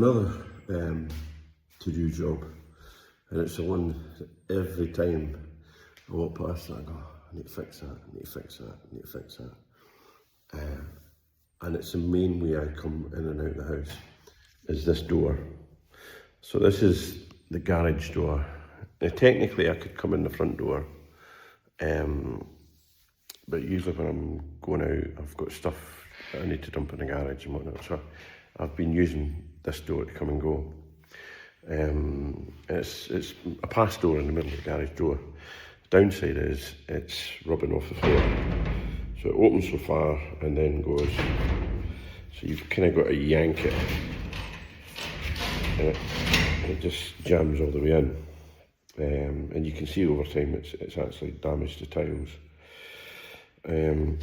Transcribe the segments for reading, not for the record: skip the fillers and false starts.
another to-do job, and it's the one that every time I walk past it, I go, I need to fix that, I need to fix that, I need to fix that. And it's the main way I come in and out the house, is this door. So this is the garage door. Now technically I could come in the front door, but usually when I'm going out, I've got stuff that I need to dump in the garage and whatnot, so I've been using this door to come and go. It's a pass door in the middle of the garage door. The downside is it's rubbing off the floor. So it opens so far and then goes, so you've kind of got to yank it, and it just jams all the way in. And you can see over time it's actually damaged the tiles. And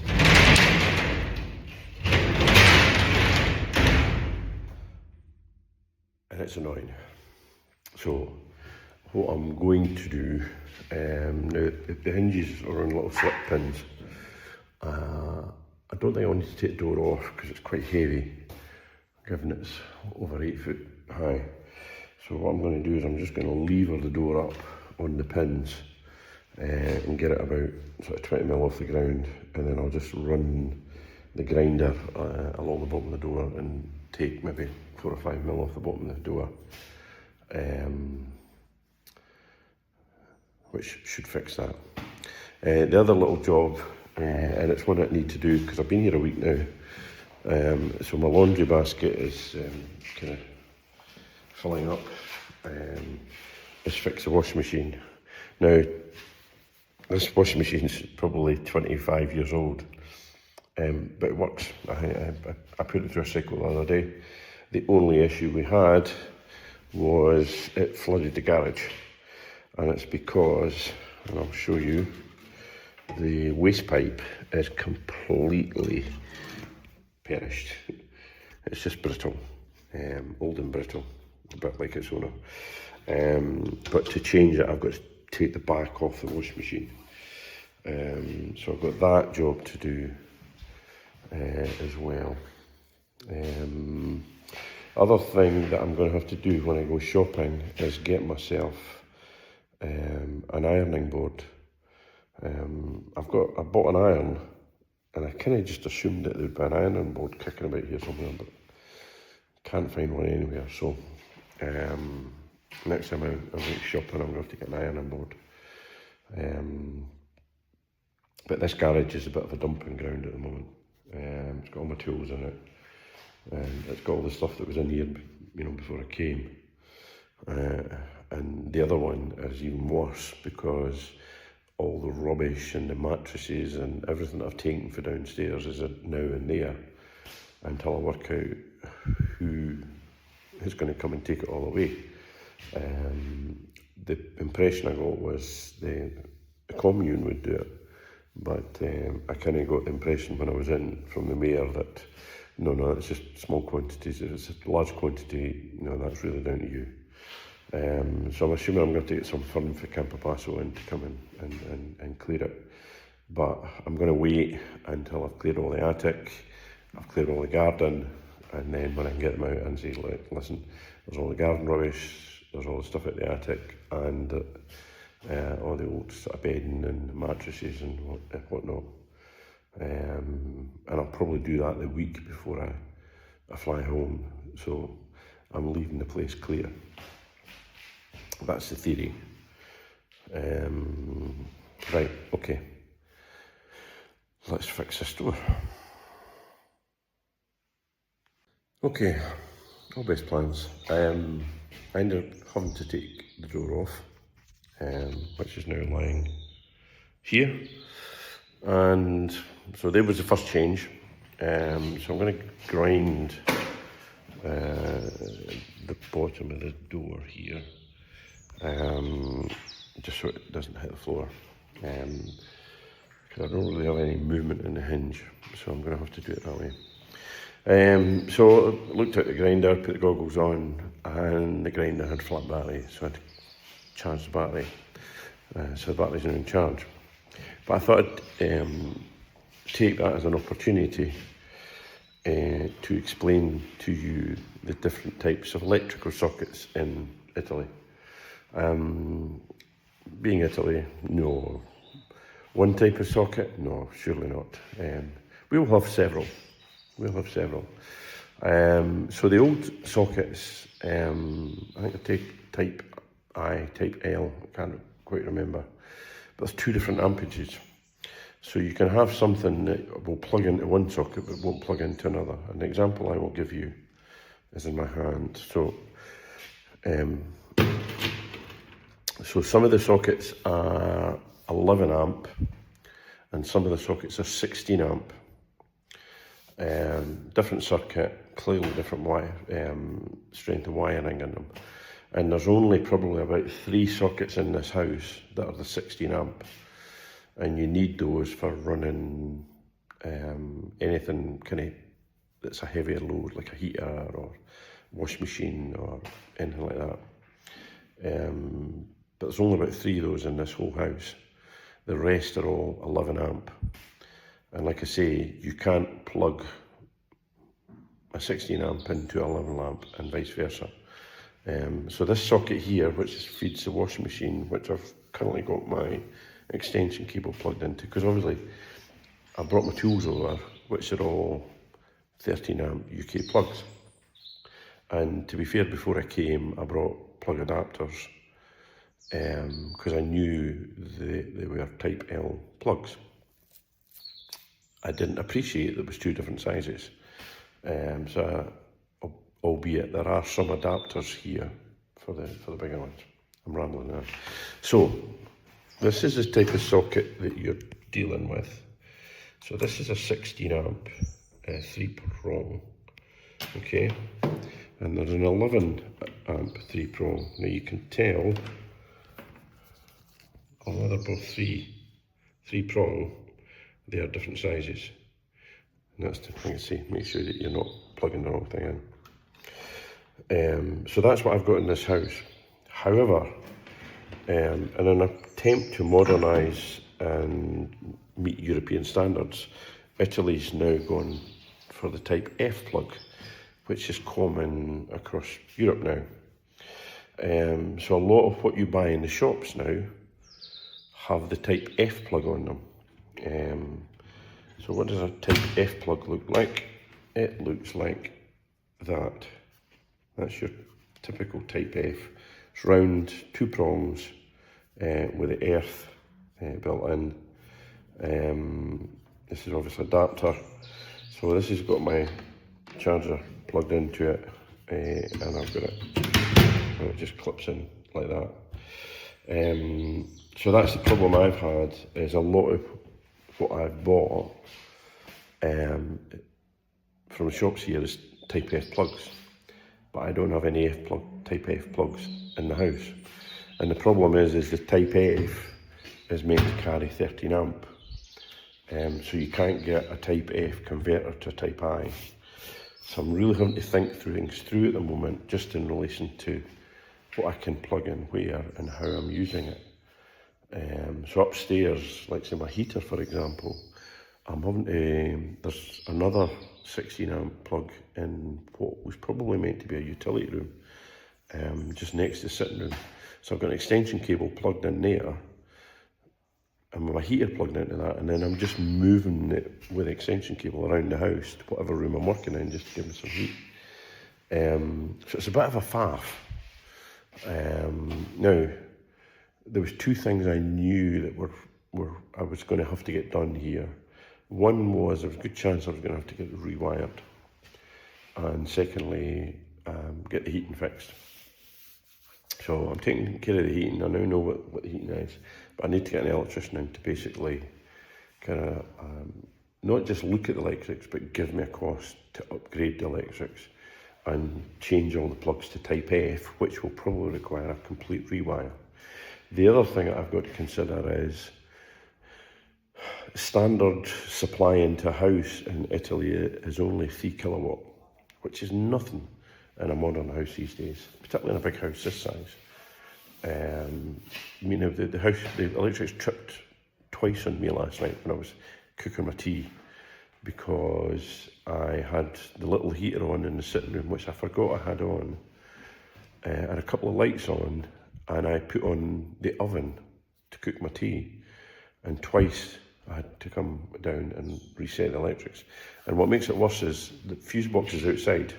it's annoying. So what I'm going to do, now the hinges are on little slip pins. I don't think I need to take the door off because it's quite heavy, given it's over 8 foot high. So what I'm going to do is I'm just going to lever the door up on the pins and get it about sort of 20 mil off the ground, and then I'll just run the grinder along the bottom of the door and take maybe 4 or 5 mil off the bottom of the door, which should fix that. The other little job, and it's one I need to do because I've been here a week now, so my laundry basket is kind of filling up, is fix the washing machine. Now, this washing machine is probably 25 years old, but it works. I put it through a cycle the other day. The only issue we had was it flooded the garage, and it's because, and I'll show you, the waste pipe is completely perished. It's just brittle, old and brittle, a bit like its owner. But to change it, I've got to take the back off the washing machine. So I've got that job to do as well. Other thing that I'm going to have to do when I go shopping is get myself an ironing board. I bought an iron, and I kind of just assumed that there'd be an ironing board kicking about here somewhere, but can't find one anywhere. So next time I'm out shopping, I'm going to have to get an ironing board. But this garage is a bit of a dumping ground at the moment. It's got all my tools in it, and it's got all the stuff that was in here, before I came. And the other one is even worse because all the rubbish and the mattresses and everything that I've taken for downstairs is now in there until I work out who is going to come and take it all away. The impression I got was the commune would do it, but I kind of got the impression when I was in from the mayor that no, it's just small quantities. If it's a large quantity, that's really down to you. So I'm assuming I'm going to get some firm for Campobasso in to come in and clear it. But I'm going to wait until I've cleared all the attic, I've cleared all the garden, and then when I can get them out and say, listen, there's all the garden rubbish, there's all the stuff at the attic, and all the old sort of bedding and mattresses and whatnot. And I'll probably do that the week before I fly home. So I'm leaving the place clear. That's the theory. Right, okay. Let's fix this door. Okay, all best plans. I ended up having to take the door off, which is now lying here. And so there was the first change. So I'm going to grind the bottom of the door here, just so it doesn't hit the floor. Because I don't really have any movement in the hinge, so I'm going to have to do it that way. So I looked at the grinder, put the goggles on, and the grinder had flat battery, so I had to charge the battery. So the battery's now in charge. But I thought I'd take that as an opportunity to explain to you the different types of electrical sockets in Italy. Being Italy, no. One type of socket? No, surely not. We'll have several. So the old sockets, I think they take type I, type L, I can't quite remember. But there's two different amperages. So you can have something that will plug into one socket but won't plug into another. An example I will give you is in my hand. So some of the sockets are 11 amp and some of the sockets are 16 amp. Different circuit, clearly different strength of wiring in them. And there's only probably about 3 sockets in this house that are the 16 amp. And you need those for running anything that's a heavier load, like a heater or wash machine or anything like that. But there's only about 3 of those in this whole house. The rest are all 11 amp. And like I say, you can't plug a 16 amp into 11 amp and vice versa. So this socket here, which feeds the washing machine, which I've currently got my extension cable plugged into, because obviously I brought my tools over, which are all 13 amp UK plugs. And to be fair, before I came, I brought plug adapters because I knew they were type L plugs. I didn't appreciate there was 2 different sizes. Albeit there are some adapters here for the bigger ones. I'm rambling now. So this is the type of socket that you're dealing with. So this is a 16 amp 3-prong, okay? And there's an 11 amp 3-prong. Now you can tell, although they're both 3-prong, they are different sizes. And that's the thing to see, make sure that you're not plugging the wrong thing in. So that's what I've got in this house. However, in an attempt to modernise and meet European standards, Italy's now gone for the type F plug, which is common across Europe now. So a lot of what you buy in the shops now have the type F plug on them. So what does a type F plug look like? It looks like that. That's your typical type F. It's round, 2 prongs with the earth built in. This is obviously adapter. So this has got my charger plugged into it, and I've got it, and it just clips in like that. So that's the problem I've had, is a lot of what I've bought from the shops here is type F plugs. But I don't have any type F plugs in the house. And the problem is the type F is meant to carry 13 amp. So you can't get a type F converter to a type I. So I'm really having to think things through at the moment, just in relation to what I can plug in where and how I'm using it. So upstairs, like say my heater for example, I'm having to, there's another 16 amp plug in what was probably meant to be a utility room, just next to the sitting room. So I've got an extension cable plugged in there, and with my heater plugged into that, and then I'm just moving it with the extension cable around the house to whatever room I'm working in, just to give me some heat. So it's a bit of a faff. Now, there was 2 things I knew that I was going to have to get done here. One was there was a good chance I was going to have to get it rewired, and secondly, get the heating fixed. So I'm taking care of the heating. I now know what the heating is, but I need to get an electrician in to basically kind of not just look at the electrics, but give me a cost to upgrade the electrics and change all the plugs to type F, which will probably require a complete rewire. The other thing that I've got to consider is standard supply into a house in Italy is only 3 kilowatt, which is nothing in a modern house these days, particularly in a big house this size. The electrics tripped twice on me last night when I was cooking my tea, because I had the little heater on in the sitting room, which I forgot I had on, and a couple of lights on, and I put on the oven to cook my tea, and twice I had to come down and reset the electrics. And what makes it worse is the fuse box is outside.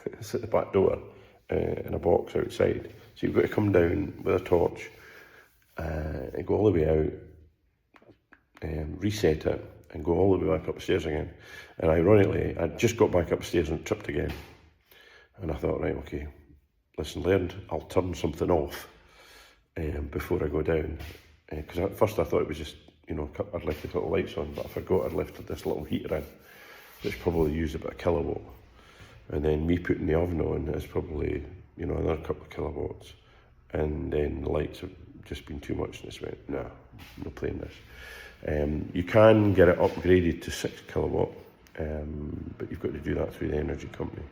It's at the back door, in a box outside. So you've got to come down with a torch and go all the way out, reset it, and go all the way back upstairs again. And ironically, I just got back upstairs and tripped again. And I thought, right, okay, lesson learned, I'll turn something off before I go down. Because at first I thought it was just, you know, I'd left the little lights on, but I forgot I'd left this little heater in, which probably used about a kilowatt. And then me putting the oven on is probably, you know, another couple of kilowatts. And then the lights have just been too much, and it's went, nah, no playing this. You can get it upgraded to 6 kilowatt, but you've got to do that through the energy company.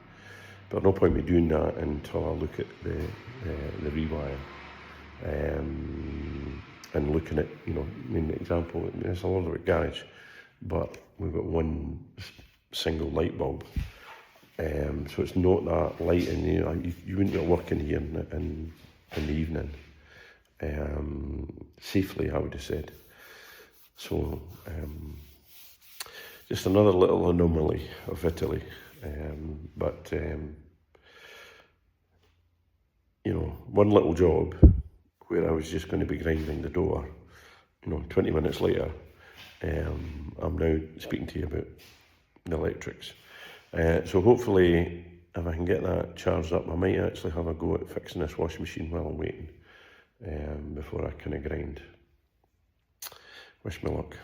But no point me doing that until I look at the rewire. And looking at, you know, I mean, the example, I mean, there's a lot of it garage, but we've got one single light bulb. So it's not that light, and you know, you wouldn't get working here in the evening. Safely, I would have said. So, just another little anomaly of Italy. But you know, one little job where I was just going to be grinding the door, you know, 20 minutes later, I'm now speaking to you about the electrics. So hopefully, if I can get that charged up, I might actually have a go at fixing this washing machine while I'm waiting, before I kind of grind. Wish me luck.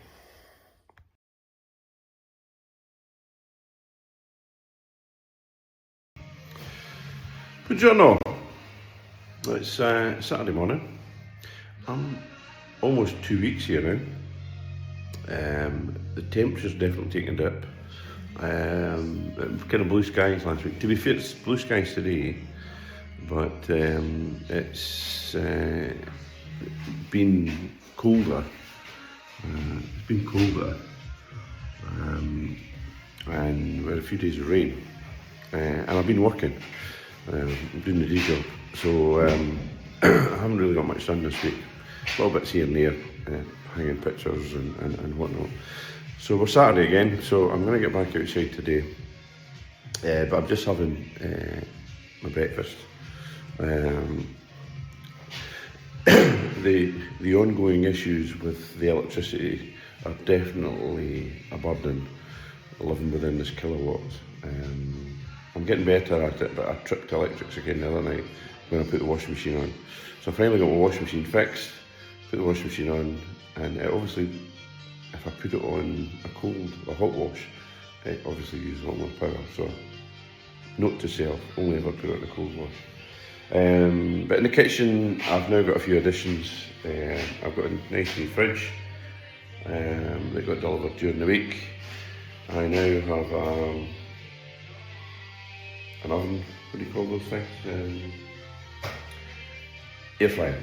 Buongiorno. It's Saturday morning. I'm almost 2 weeks here now. The temperature's definitely taken a dip. Kind of blue skies last week. To be fair, it's blue skies today, but it's been colder. It's been colder, and we had a few days of rain, and I've been working, doing the day job, so I haven't really got much done this week. Little bits here and there, hanging pictures and whatnot. So we're Saturday again, so I'm going to get back outside today, but I'm just having my breakfast. The ongoing issues with the electricity are definitely a burden living within this kilowatts. I'm getting better at it, but I tripped electrics again the other night when I put the washing machine on. So I finally got my washing machine fixed, put the washing machine on, and it obviously, if I put it on a hot wash, it obviously uses a lot more power. So note to self, only ever put it on a cold wash. But in the kitchen, I've now got a few additions. I've got a nice new fridge that got delivered during the week. I now have an oven, what do you call those things? Air fryer.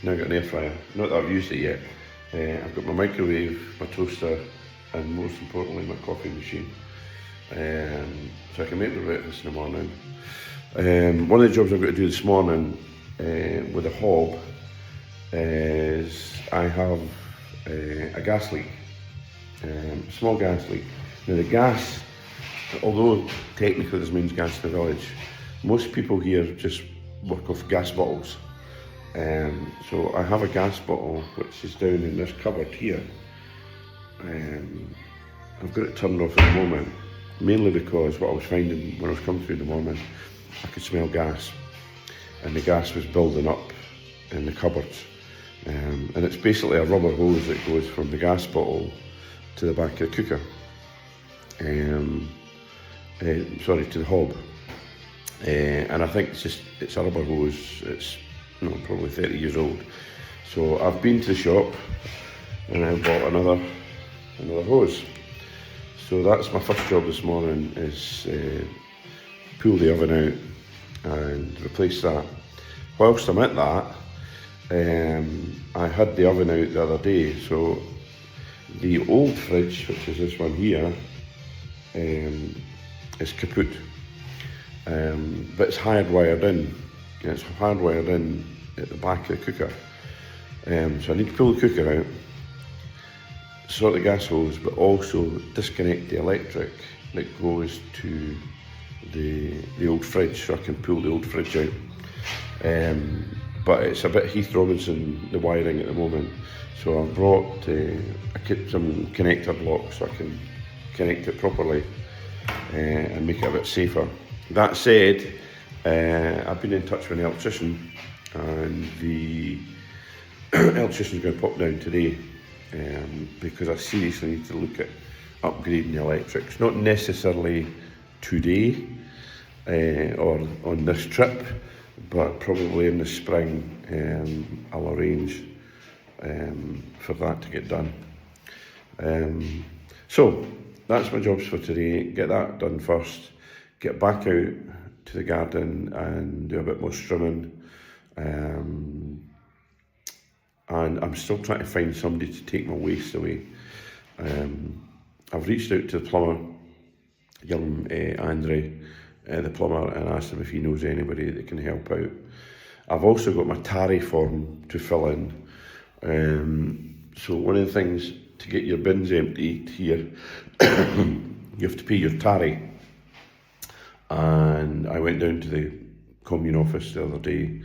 Now got an air fryer. Not that I've used it yet. I've got my microwave, my toaster, and most importantly my coffee machine. So I can make the breakfast in the morning. One of the jobs I've got to do this morning with a hob is I have a gas leak, a small gas leak. Now the gas, although technically this means gas in the village, most people here just work off gas bottles. So I have a gas bottle which is down in this cupboard here. I've got it turned off at the moment, mainly because what I was finding when I was coming through in the morning, I could smell gas, and the gas was building up in the cupboards. And it's basically a rubber hose that goes from the gas bottle to the back of the cooker. Sorry, to the hob. And I think it's a rubber hose. It's probably 30 years old. So I've been to the shop and I bought another hose. So that's my first job this morning, is pull the oven out and replace that. Whilst I'm at that, I had the oven out the other day, so the old fridge, which is this one here, is kaput. But it's hardwired in. It's hardwired in at the back of the cooker. So I need to pull the cooker out, sort the gas hose, but also disconnect the electric that goes to the old fridge, so I can pull the old fridge out. But it's a bit Heath Robinson, the wiring at the moment. So I've brought some connector blocks so I can connect it properly and make it a bit safer. That said, I've been in touch with an electrician, and the electrician's going to pop down today because I seriously need to look at upgrading the electrics. Not necessarily today or on this trip, but probably in the spring I'll arrange for that to get done. So that's my jobs for today. Get that done first, get back out to the garden and do a bit more strimming. And I'm still trying to find somebody to take my waste away. I've reached out to the plumber, young Andre, the plumber, and asked him if he knows anybody that can help out. I've also got my tarry form to fill in. So one of the things to get your bins emptied here, you have to pay your tarry. And I went down to the commune office the other day,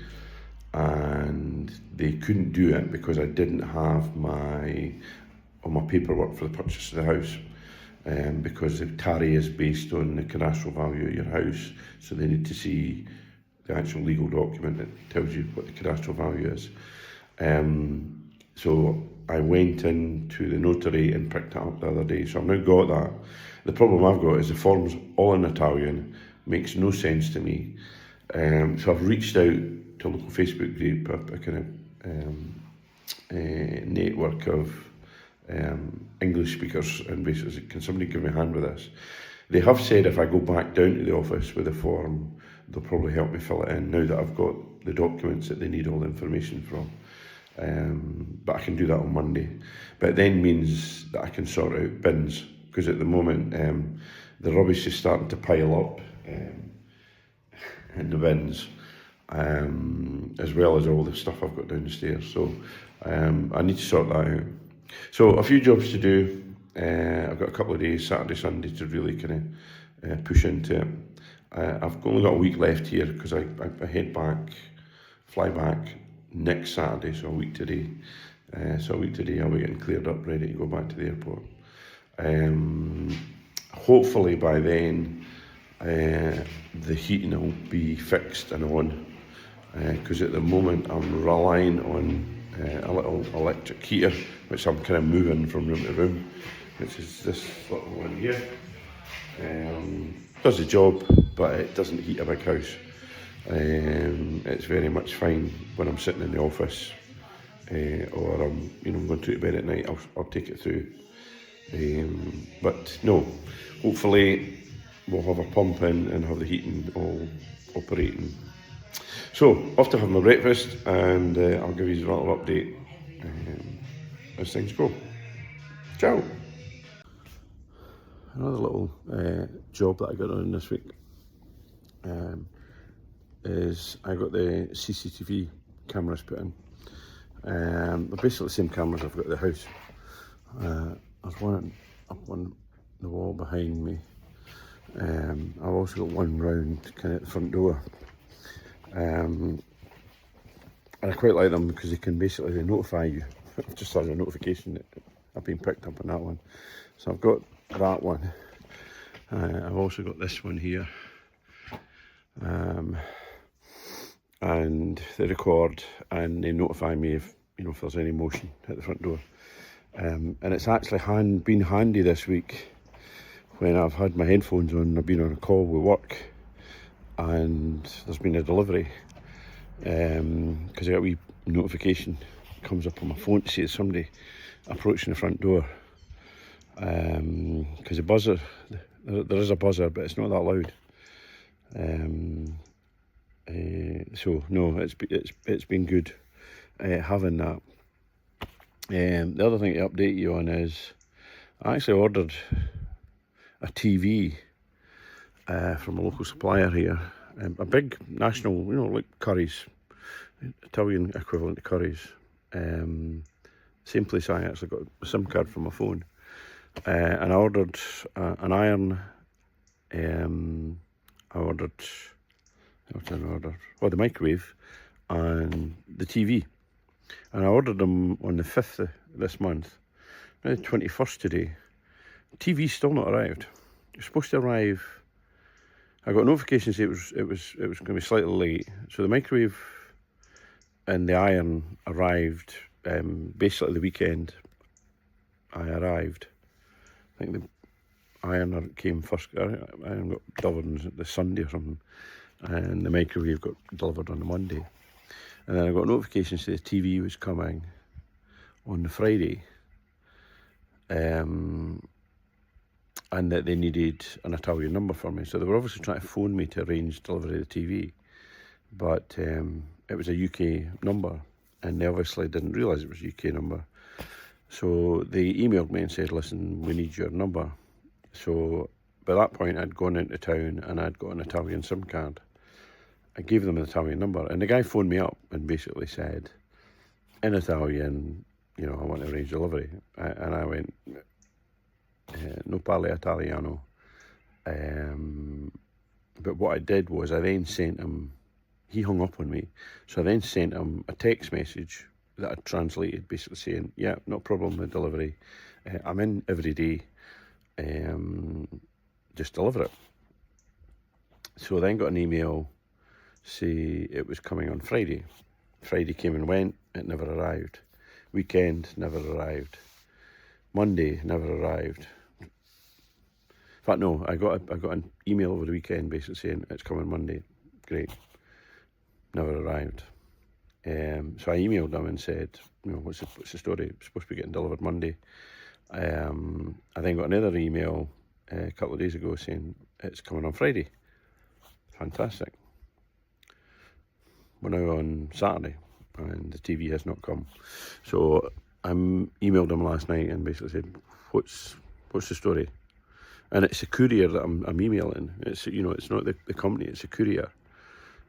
and they couldn't do it because I didn't have all my paperwork for the purchase of the house. Because the tarry is based on the cadastral value of your house, so they need to see the actual legal document that tells you what the cadastral value is. So I went into the notary and picked it up the other day, so I've now got that. The problem I've got is the form's all in Italian, makes no sense to me. So I've reached out to a local Facebook group, a kind of network of English speakers, and basically said, can somebody give me a hand with this? They have said if I go back down to the office with the form, they'll probably help me fill it in now that I've got the documents that they need all the information from. But I can do that on Monday. But it then means that I can sort out bins, because at the moment the rubbish is starting to pile up in the bins, as well as all the stuff I've got down the stairs. So I need to sort that out. So a few jobs to do. I've got a couple of days, Saturday, Sunday, to really kind of push into it. I've only got a week left here because I fly back next Saturday, so a week today. So a week today I'll be getting cleared up, ready to go back to the airport. Hopefully by then the heating will be fixed and on, because at the moment I'm relying on a little electric heater, which I'm kind of moving from room to room, which is this little one here. Does the job, but it doesn't heat a big house. It's very much fine when I'm sitting in the office, or I'm going to bed at night. I'll take it through. But no, hopefully we'll have a pump in and have the heating all operating. So, off to have my breakfast, and I'll give you a little update as things go. Ciao! Another little job that I got on this week is I got the CCTV cameras put in. They're basically the same cameras I've got at the house. There's one up on the wall behind me. I've also got one round kind of at the front door. And I quite like them because they notify you. I've just had a notification that I've been picked up on that one. So I've got that one. I've also got this one here. And they record and they notify me if there's any motion at the front door. And it's actually been handy this week when I've had my headphones on and I've been on a call with work and there's been a delivery, because I got a wee notification comes up on my phone to say there's somebody approaching the front door, because the buzzer, there is a buzzer but it's not that loud. So no, it's been good having that. The other thing to update you on is I actually ordered a TV from a local supplier here, a big national, like Curry's, Italian equivalent to Curry's. Same place I actually got a SIM card for my phone. And I ordered an iron. I ordered, what did I order? The microwave and the TV. And I ordered them on the 5th of this month. Now the 21st today. TV's still not arrived. It's supposed to arrive. I got a notification saying it was going to be slightly late. So the microwave and the iron arrived basically the weekend. I arrived. I think the iron came first. Iron got delivered on the Sunday or something, and the microwave got delivered on the Monday. And then I got a notification saying the TV was coming on the Friday, and that they needed an Italian number for me. So they were obviously trying to phone me to arrange delivery of the TV, but it was a UK number, and they obviously didn't realise it was a UK number. So they emailed me and said, listen, we need your number. So by that point, I'd gone into town and I'd got an Italian SIM card. I gave them an Italian number, and the guy phoned me up and basically said, in Italian, I want to arrange delivery. And I went, no parle Italiano. But what I did was I then sent him, he hung up on me, so I then sent him a text message that I translated, basically saying, yeah, no problem with delivery. I'm in every day. Just deliver it. So I then got an email say it was coming on Friday. Friday came and went, it never arrived. Weekend, never arrived. Monday, never arrived. In fact, no, I got an email over the weekend basically saying it's coming Monday. Great. Never arrived. So I emailed them and said, what's the story? It's supposed to be getting delivered Monday. I then got another email a couple of days ago saying it's coming on Friday. Fantastic. We're now on Saturday and the TV has not come. So I emailed them last night and basically said, what's the story? And it's a courier that I'm emailing. It's it's not the company, it's a courier.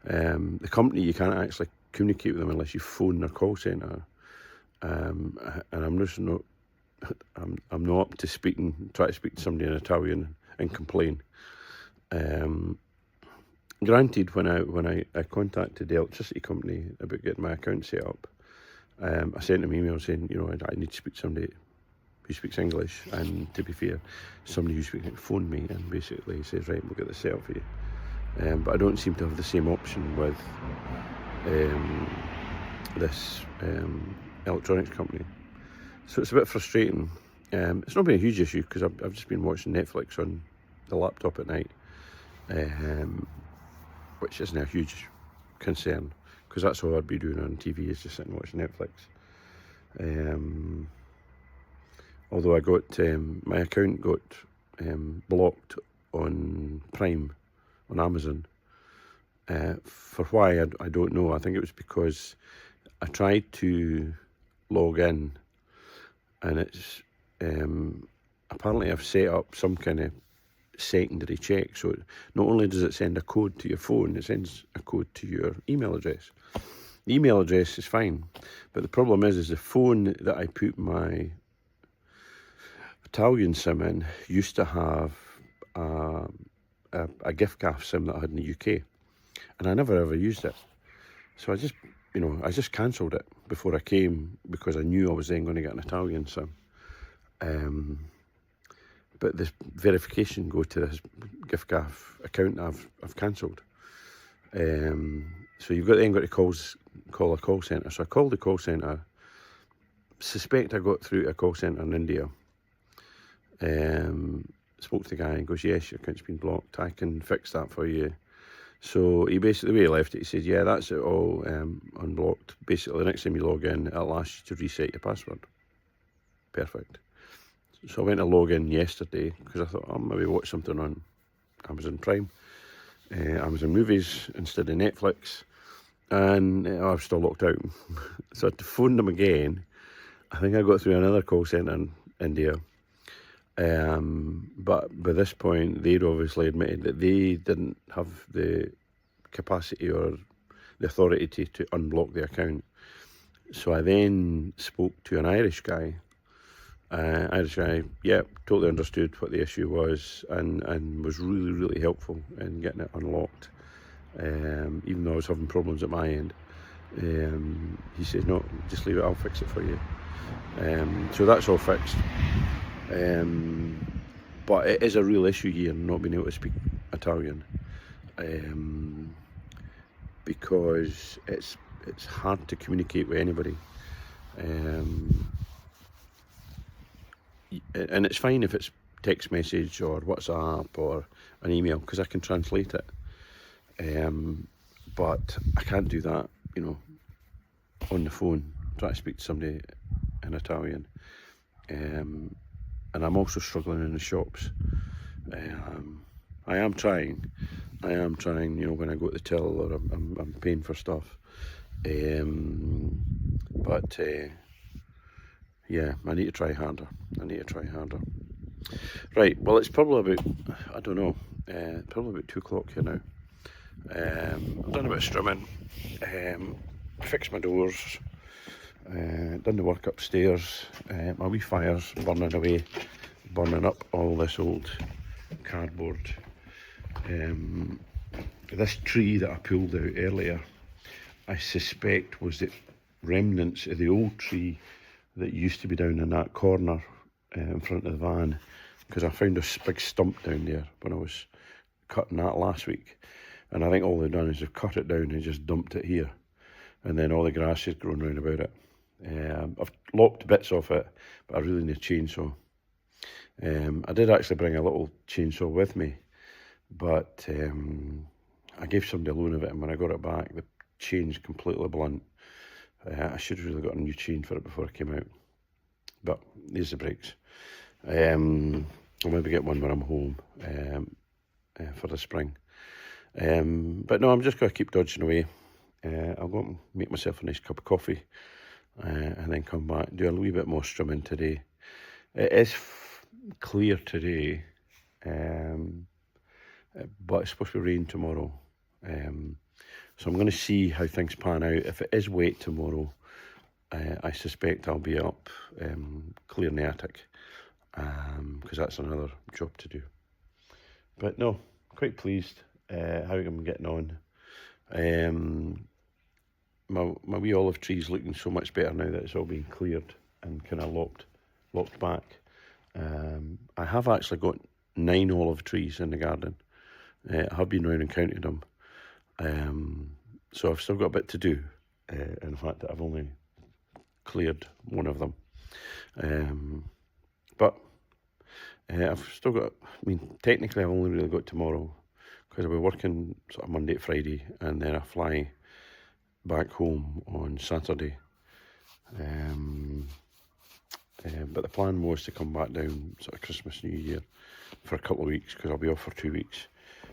The company, you can't actually communicate with them unless you phone their call centre. And I'm just not. I'm not up to try to speak to somebody in Italian and complain. Granted, when I contacted the electricity company about getting my account set up, I sent them an email saying, I need to speak to somebody who speaks English, and to be fair, somebody who speaks phoned me and basically says, right, we'll get this set up for you. But I don't seem to have the same option with this electronics company. So it's a bit frustrating. It's not been a huge issue because I've just been watching Netflix on the laptop at night, which isn't a huge concern because that's all I'd be doing on TV is just sitting and watching Netflix. Although I got my account got blocked on Prime on Amazon. For why I don't know. I think it was because I tried to log in. And it's apparently I've set up some kind of secondary check. So not only does it send a code to your phone, it sends a code to your email address. The email address is fine, but the problem is the phone that I put my Italian SIM in used to have a gift card SIM that I had in the UK, and I never ever used it. So I just cancelled it before I came because I knew I was then going to get an Italian SIM. But this verification go to this gift gaff account I've cancelled. So you've got to call a call centre. So I called the call centre. Suspect I got through to a call centre in India. Spoke to the guy and goes, yes, your account's been blocked. I can fix that for you. So he basically, the way he left it, he said, yeah, that's it all unblocked. Basically, the next time you log in, it'll ask you to reset your password. Perfect. So I went to log in yesterday because I thought I'll maybe watch something on Amazon Prime, Amazon Movies instead of Netflix, and I was still locked out. So I had to phone them again. I think I got through another call centre in India. But by this point, they'd obviously admitted that they didn't have the capacity or the authority to unblock the account. So I then spoke to an Irish guy. Yeah, totally understood what the issue was and was really, really helpful in getting it unlocked. Even though I was having problems at my end. He said, no, just leave it, I'll fix it for you. So that's all fixed. But it is a real issue here, not being able to speak Italian. Because it's hard to communicate with anybody. And it's fine if it's text message or WhatsApp or an email, because I can translate it. But I can't do that, on the phone, try to speak to somebody in Italian. And I'm also struggling in the shops. I am trying, when I go to the till or I'm paying for stuff. But yeah, I need to try harder. Right, well, it's probably about, I don't know, probably about 2 o'clock here now. I've done a bit of strimming, fixed my doors, done the work upstairs. My wee fire's burning away, burning up all this old cardboard. This tree that I pulled out earlier, I suspect was the remnants of the old tree that used to be down in that corner in front of the van, because I found a big stump down there when I was cutting that last week, and I think all they've done is they've cut it down and just dumped it here, and then all the grass has grown round about it. I've lopped bits off it, but I really need a chainsaw. I did actually bring a little chainsaw with me, but I gave somebody a loan of it, and when I got it back, the chain's completely blunt. I should have really got a new chain for it before I came out, but these are the breaks. I'll maybe get one when I'm home for the spring. But no, I'm just going to keep dodging away. I'll go and make myself a nice cup of coffee and then come back and do a wee bit more strimming today. It is clear today, but it's supposed to rain tomorrow. So I'm going to see how things pan out. If it is wet tomorrow, I suspect I'll be up clearing the attic, because that's another job to do. But no, quite pleased how I'm getting on. My wee olive tree's looking so much better now that it's all been cleared and kind of locked back. I have actually got 9 olive trees in the garden. I have been round and counted them. So I've still got a bit to do. In fact, I've only cleared one of them. But I've still got, technically I've only really got tomorrow, because I'll be working sort of Monday to Friday, and then I fly back home on Saturday. But the plan was to come back down sort of Christmas, New Year for a couple of weeks, because I'll be off for 2 weeks.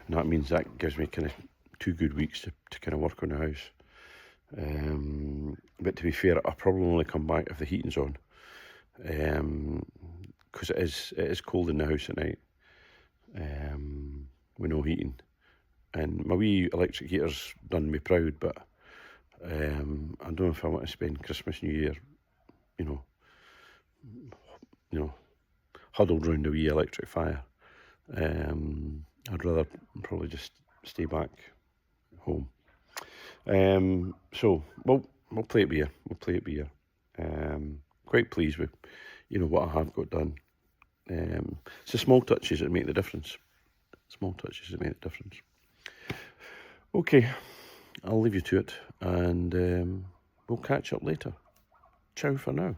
And that means that gives me kind of 2 good weeks to kind of work on the house. But to be fair, I'll probably only come back if the heating's on, because it is cold in the house at night with no heating. And my wee electric heater's done me proud, but I don't know if I want to spend Christmas, New Year, huddled round a wee electric fire. I'd rather probably just stay back home. So we'll play it by ear. Quite pleased with what I have got done. It's the small touches that make the difference. Okay, I'll leave you to it, and we'll catch up later. Ciao for now.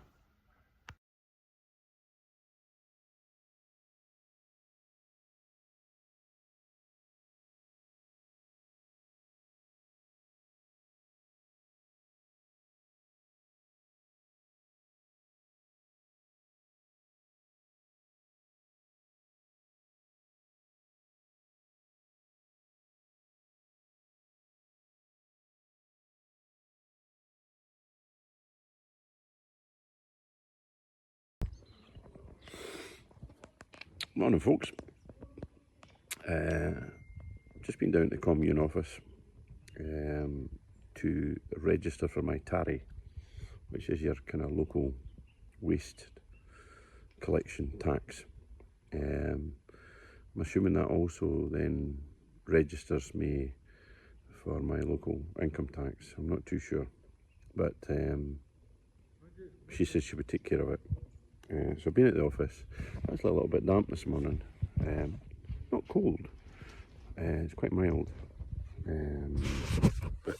Morning, folks. Just been down to the commune office to register for my TARI, which is your kind of local waste collection tax. I'm assuming that also then registers me for my local income tax. I'm not too sure, but she said she would take care of it. So I've been at the office. It's a little bit damp this morning. Not cold. It's quite mild. But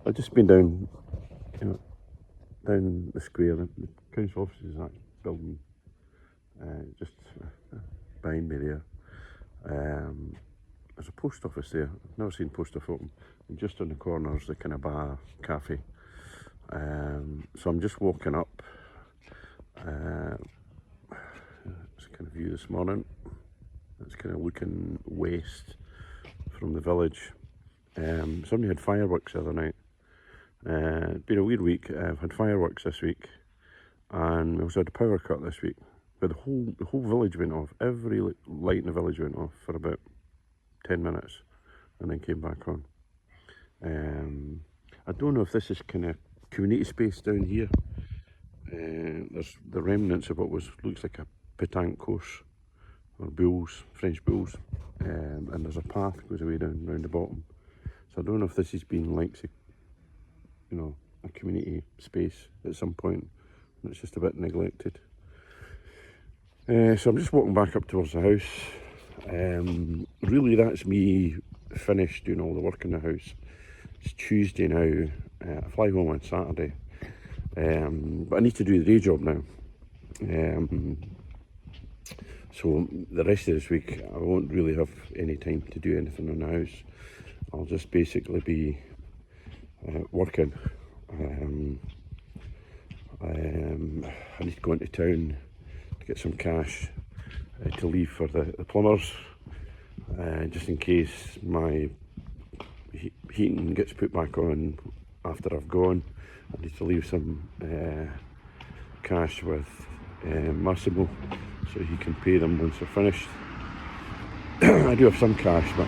I've just been down, down the square. The council office is that building just behind me there. There's a post office there. I've never seen post office open. And just on the corner is the kind of bar, cafe. So I'm just walking up. It's kind of view this morning. It's kind of looking west from the village. Somebody had fireworks the other night. It's been a weird week. I've had fireworks this week, and we also had a power cut this week. But the whole village went off. Every light in the village went off for about 10 minutes, and then came back on. I don't know if this is kind of community space down here. There's the remnants of what looks like a pétanque course, or bulls, French bulls, and there's a path that goes away down round the bottom. So I don't know if this has been like, a community space at some point, and it's just a bit neglected. So I'm just walking back up towards the house. Really, that's me finished doing all the work in the house. It's Tuesday now. I fly home on Saturday, but I need to do the day job now. So the rest of this week, I won't really have any time to do anything in the house. I'll just basically be working. I need to go into town to get some cash to leave for the plumbers, just in case my heating gets put back on after I've gone. I need to leave some cash with Massimo so he can pay them once they're finished. I do have some cash, but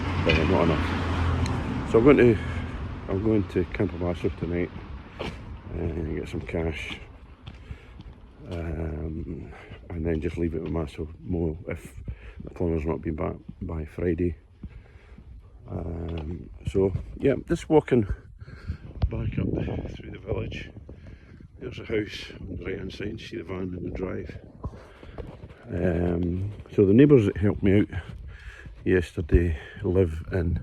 not enough. So I'm going to Campobasso tonight and get some cash, and then just leave it with Massimo if the plumber's not been back by Friday. So yeah, just walking back up through the village. There's a house on the right hand side, you see the van in the drive. So the neighbours that helped me out yesterday live in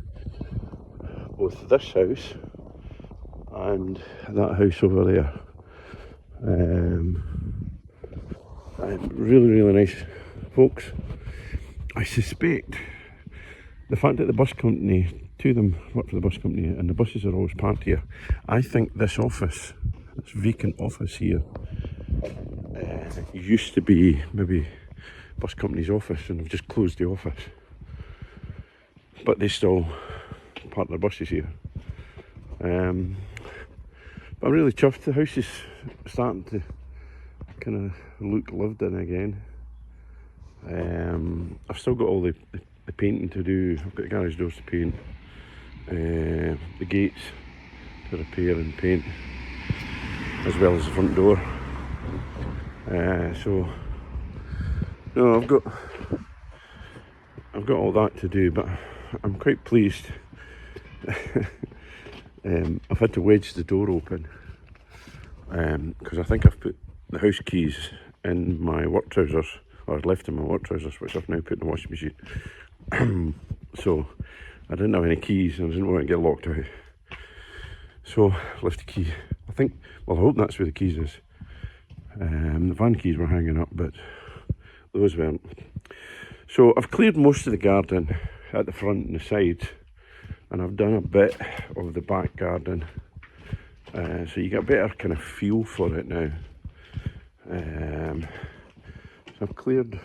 both this house and that house over there. Really, really nice folks. I suspect the fact that the bus company, two of them work for the bus company, and the buses are always parked here. I think this office, this vacant office here, used to be maybe bus company's office, and they've just closed the office. But they still park their buses here. But I'm really chuffed. The house is starting to kind of look lived in again. I've still got all the painting to do. I've got the garage doors to paint, the gates to repair and paint, as well as the front door. So no, I've got all that to do, but I'm quite pleased. I've had to wedge the door open because I think I've put the house keys in my work trousers, or I'd left them in my work trousers, which I've now put in the washing machine. So I didn't have any keys and I didn't want to get locked out. So I left the key. I hope that's where the keys is. The van keys were hanging up, but those weren't. So I've cleared most of the garden at the front and the sides, and I've done a bit of the back garden, so you get a better kind of feel for it now. So I've cleared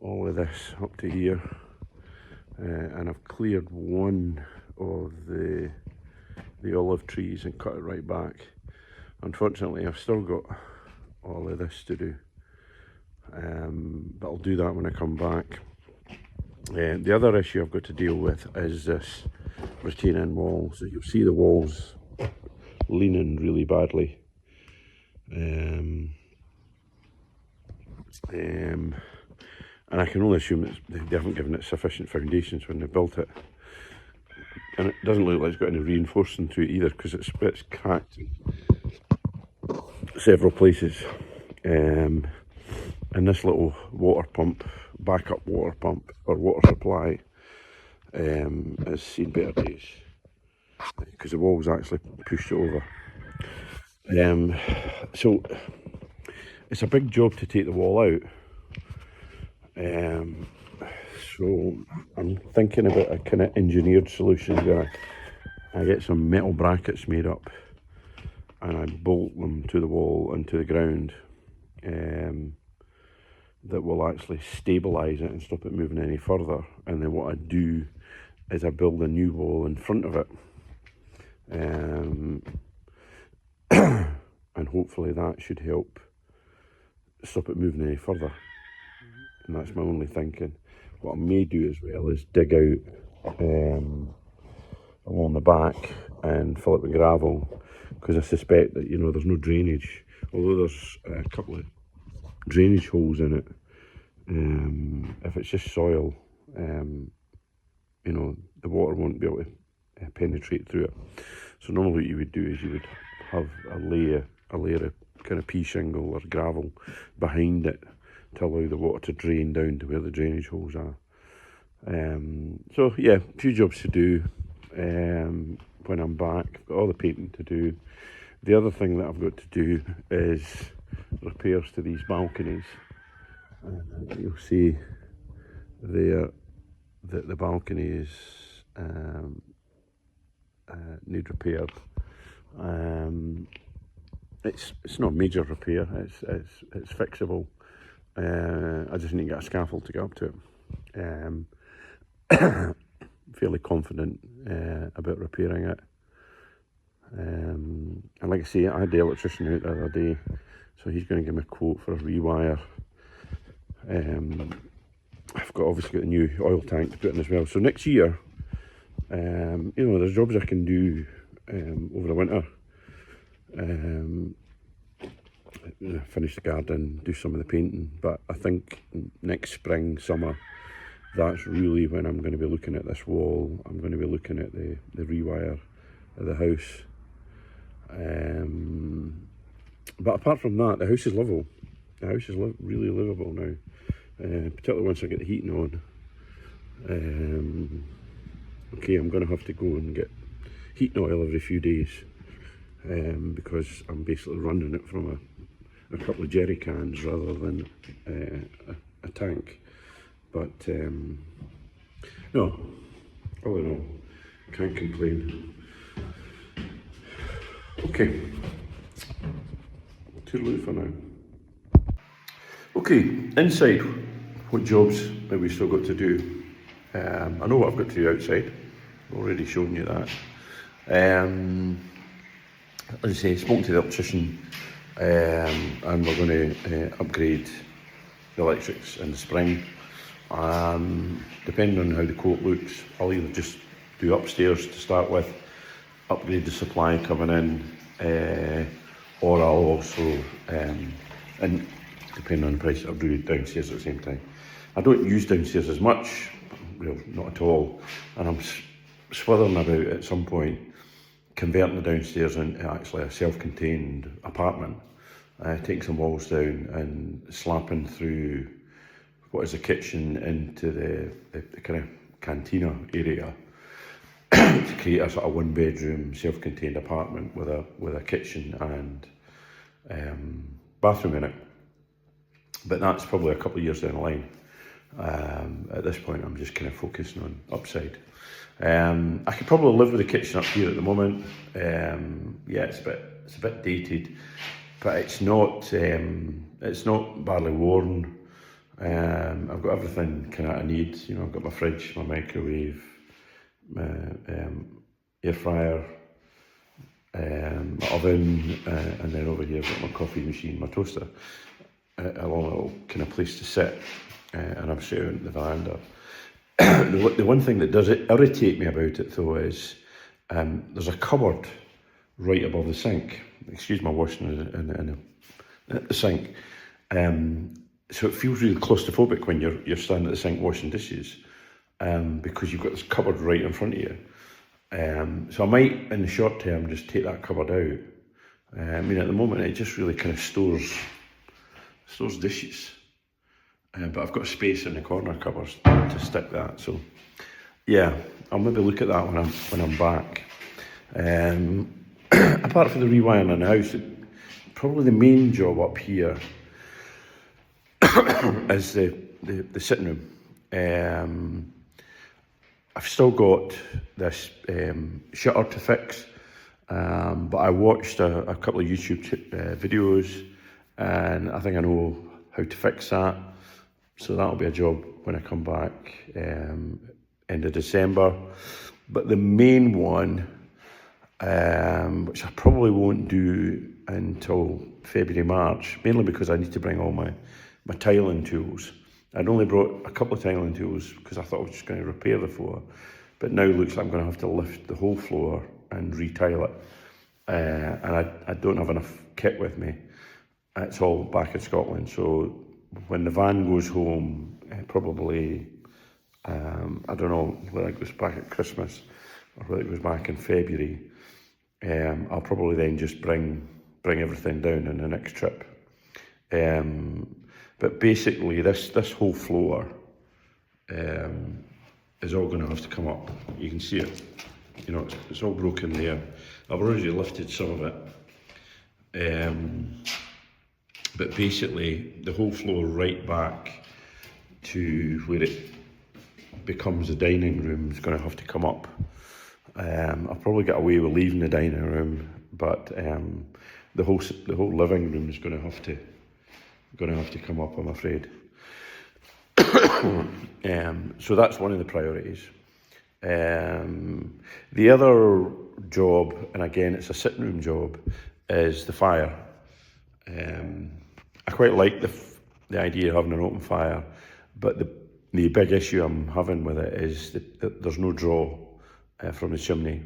all of this up to here, and I've cleared one of the olive trees and cut it right back. Unfortunately, I've still got all of this to do. but I'll do that when I come back. The other issue I've got to deal with is this retaining wall. So you'll see the walls leaning really badly. And I can only assume that they haven't given it sufficient foundations when they built it. And it doesn't look like it's got any reinforcing to it either, because it's cracked in several places. And this little water pump, backup water pump or water supply, has seen better days because the wall's actually pushed it over. So it's a big job to take the wall out. So I'm thinking about a kind of engineered solution where I get some metal brackets made up and I bolt them to the wall and to the ground, that will actually stabilise it and stop it moving any further. And then what I do is I build a new wall in front of it, and hopefully that should help stop it moving any further. And that's my only thinking. What I may do as well is dig out along the back and fill it with gravel, because I suspect that, you know, there's no drainage, although there's a couple of drainage holes in it. If it's just soil, you know, the water won't be able to penetrate through it. So normally what you would do is you would have a layer of kind of pea shingle or gravel behind it to allow the water to drain down to where the drainage holes are. So yeah, a few jobs to do when I'm back. I've got all the painting to do. The other thing that I've got to do is repairs to these balconies. You'll see there that the balconies need repaired. It's not a major repair. It's fixable. I just need to get a scaffold to get up to it. Fairly confident about repairing it. And like I say, I had the electrician out the other day, so he's going to give me a quote for a rewire. I've obviously got a new oil tank to put in as well. So next year, you know, there's jobs I can do over the winter. Finish the garden, do some of the painting, but I think next spring, summer, that's really when I'm going to be looking at this wall. I'm going to be looking at the rewire of the house. But apart from that, the house is livable. The house is really livable now, particularly once I get the heating on. Okay, I'm going to have to go and get heating oil every few days, because I'm basically running it from a couple of jerry cans rather than a tank. But no, all in all, can't complain. Okay, toodaloo for now. Okay, inside, what jobs have we still got to do? I know what I've got to do outside. I've already shown you that. As I say, spoken to the electrician, and we're going to upgrade the electrics in the spring. Depending on how the quote looks, I'll either just do upstairs to start with, upgrade the supply coming in, or I'll also, and depending on the price, I'll do downstairs at the same time. I don't use downstairs as much, well, not at all, and I'm swithering about at some point converting the downstairs into actually a self-contained apartment, taking some walls down and slapping through what is the kitchen into the kind of cantina area to create a sort of one-bedroom self-contained apartment with a kitchen and bathroom in it. But that's probably a couple of years down the line. At this point, I'm just kind of focusing on upside. I could probably live with the kitchen up here at the moment. Yeah, it's a bit dated, but it's not badly worn. I've got everything kind of I need. You know, I've got my fridge, my microwave, my air fryer, my oven, and then over here I've got my coffee machine, my toaster. a little kind of place to sit, and I'm sitting in the veranda. The one thing that does irritate me about it though is there's a cupboard right above the sink. Excuse my washing in the sink. So it feels really claustrophobic when you're standing at the sink washing dishes, because you've got this cupboard right in front of you. So I might, in the short term, just take that cupboard out. I mean, at the moment, it just really kind of stores dishes. But I've got space in the corner cupboards to stick that. So, yeah, I'll maybe look at that when I'm back. Apart from the rewiring in the house, probably the main job up here is the sitting room. I've still got this shutter to fix, but I watched a couple of YouTube videos, and I think I know how to fix that. So that'll be a job when I come back end of December. But the main one, which I probably won't do until February, March, mainly because I need to bring all my tiling tools. I'd only brought a couple of tiling tools because I thought I was just going to repair the floor, but now it looks like I'm going to have to lift the whole floor and retile it. And I don't have enough kit with me. It's all back in Scotland, so when the van goes home, probably, I don't know whether it goes back at Christmas or whether it goes back in February, I'll probably then just bring everything down in the next trip. But basically, this whole floor is all going to have to come up. You can see it. You know, it's all broken there. I've already lifted some of it. But basically, the whole floor right back to where it becomes the dining room is going to have to come up. I'll probably get away with leaving the dining room, but the whole living room is going to have to come up, I'm afraid. So that's one of the priorities. The other job, and again it's a sitting room job, is the fire. I quite like the idea of having an open fire, but the big issue I'm having with it is that there's no draw from the chimney.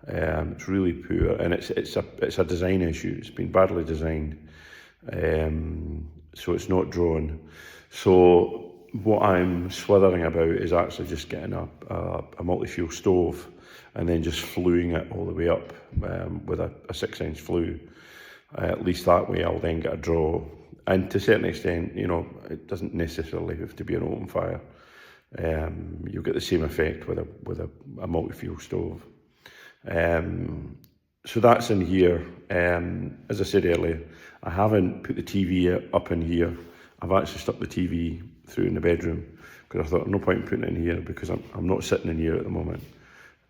It's really poor, and it's a design issue. It's been badly designed, so it's not drawn. So what I'm slithering about is actually just getting a multi-fuel stove and then just fluing it all the way up with a 6-inch flue. At least that way I'll then get a draw. And to a certain extent, you know, it doesn't necessarily have to be an open fire. You'll get the same effect with a multi-fuel stove. So that's in here. As I said earlier, I haven't put the TV up in here. I've actually stuck the TV through in the bedroom because I thought no point in putting it in here because I'm not sitting in here at the moment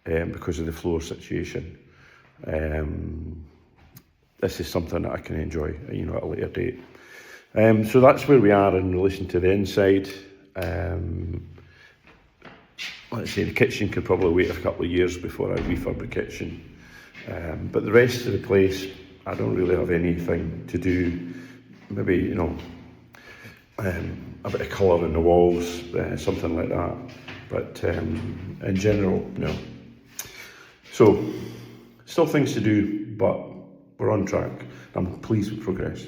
because of the floor situation. This is something that I can enjoy, you know, at a later date. So that's where we are in relation to the inside. Let's say the kitchen could probably wait a couple of years before I refurb the kitchen. But the rest of the place, I don't really have anything to do. Maybe, you know, a bit of colour in the walls, something like that. But in general, no. So, still things to do, but we're on track. I'm pleased with progress.